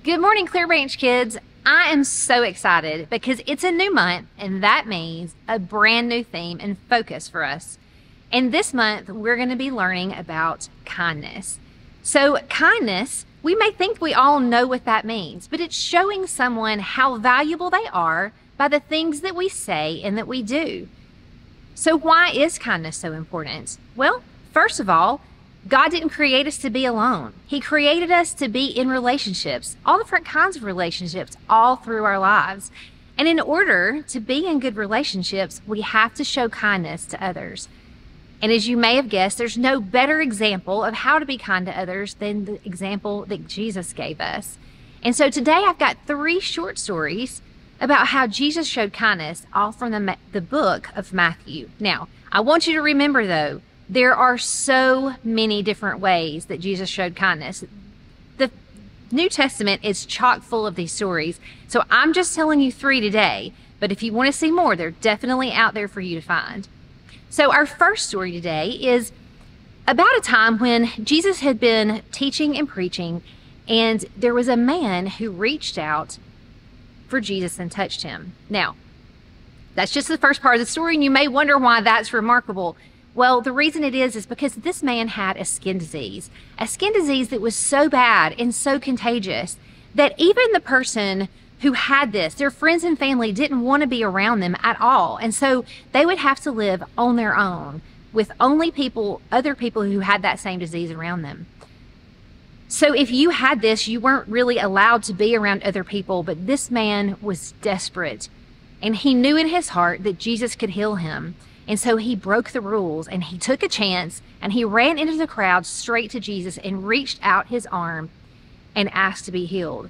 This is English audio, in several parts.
Good morning, Clearbranch kids. I am so excited because it's a new month, and that means a brand new theme and focus for us. And this month, we're going to be learning about kindness. So kindness, we may think we all know what that means, but it's showing someone how valuable they are by the things that we say and that we do. So why is kindness so important? Well, first of all, God didn't create us to be alone. He created us to be in relationships, all different kinds of relationships, all through our lives. And in order to be in good relationships, we have to show kindness to others. And as you may have guessed, there's no better example of how to be kind to others than the example that Jesus gave us. And so today I've got 3 short stories about how Jesus showed kindness, all from the book of Matthew. Now, I want you to remember, though, there are so many different ways that Jesus showed kindness. The New Testament is chock full of these stories, so I'm just telling you 3 today, but if you want to see more, they're definitely out there for you to find. So our first story today is about a time when Jesus had been teaching and preaching, and there was a man who reached out for Jesus and touched him. Now, that's just the first part of the story, and you may wonder why that's remarkable. Well, the reason it is because this man had a skin disease that was so bad and so contagious that even the person who had this, their friends and family didn't want to be around them at all. And so they would have to live on their own with only other people who had that same disease around them. So if you had this, you weren't really allowed to be around other people, but this man was desperate, and he knew in his heart that Jesus could heal him. And so he broke the rules, and he took a chance, and he ran into the crowd straight to Jesus and reached out his arm and asked to be healed.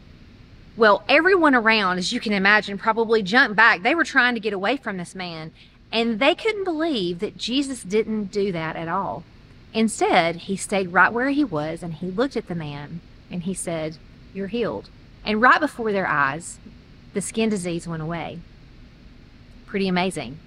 Well, everyone around, as you can imagine, probably jumped back. They were trying to get away from this man, and they couldn't believe that Jesus didn't do that at all. Instead, he stayed right where he was, and he looked at the man, and he said, "You're healed." And right before their eyes, the skin disease went away. Pretty amazing.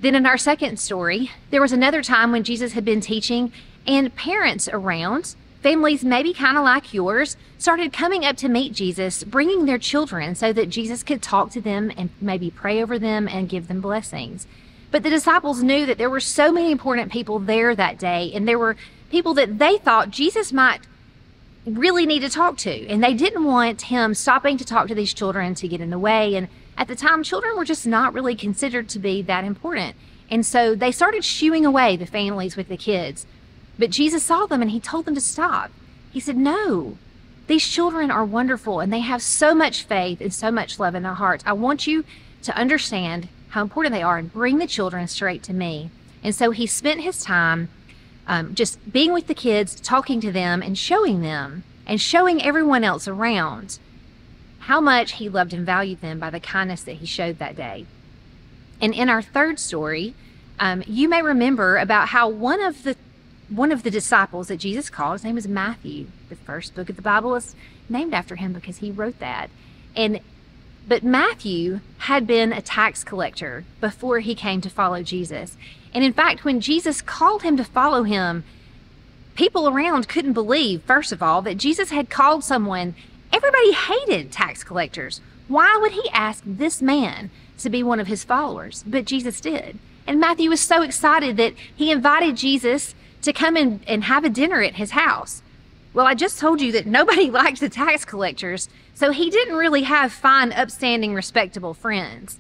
Then in our second story, there was another time when Jesus had been teaching, and parents around, families maybe kind of like yours, started coming up to meet Jesus, bringing their children so that Jesus could talk to them and maybe pray over them and give them blessings. But the disciples knew that there were so many important people there that day, and there were people that they thought Jesus might really need to talk to, and they didn't want him stopping to talk to these children to get in the way. And at the time, children were just not really considered to be that important. And so they started shooing away the families with the kids. But Jesus saw them, and he told them to stop. He said, "No, these children are wonderful, and they have so much faith and so much love in their hearts. I want you to understand how important they are, and bring the children straight to me." And so he spent his time just being with the kids, talking to them and showing everyone else around how much he loved and valued them by the kindness that he showed that day. And in our third story, you may remember about how one of the disciples that Jesus called, his name was Matthew. The first book of the Bible is named after him because he wrote that. But Matthew had been a tax collector before he came to follow Jesus. And in fact, when Jesus called him to follow him, people around couldn't believe, first of all, that Jesus had called someone. Everybody hated tax collectors. Why would he ask this man to be one of his followers? But Jesus did. And Matthew was so excited that he invited Jesus to come and have a dinner at his house. Well, I just told you that nobody liked the tax collectors, so he didn't really have fine, upstanding, respectable friends.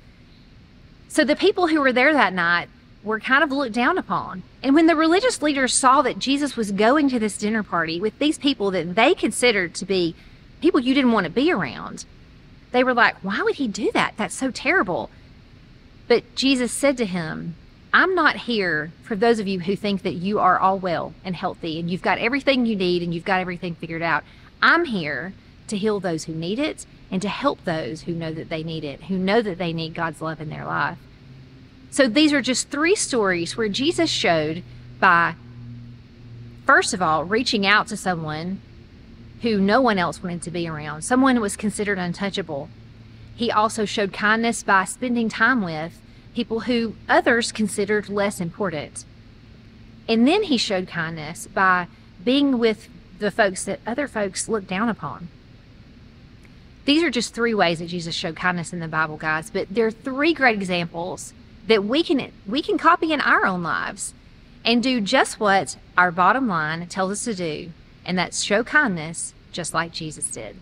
So the people who were there that night were kind of looked down upon. And when the religious leaders saw that Jesus was going to this dinner party with these people that they considered to be people you didn't want to be around, they were like, "Why would he do that? That's so terrible." But Jesus said to him, "I'm not here for those of you who think that you are all well and healthy and you've got everything you need and you've got everything figured out. I'm here to heal those who need it and to help those who know that they need it, who know that they need God's love in their life." So these are just 3 stories where Jesus showed by, first of all, reaching out to someone who no one else wanted to be around, someone who was considered untouchable. He also showed kindness by spending time with people who others considered less important. And then he showed kindness by being with the folks that other folks looked down upon. These are just 3 ways that Jesus showed kindness in the Bible, guys, but there are 3 great examples that we can copy in our own lives and do just what our bottom line tells us to do, and that's show kindness just like Jesus did.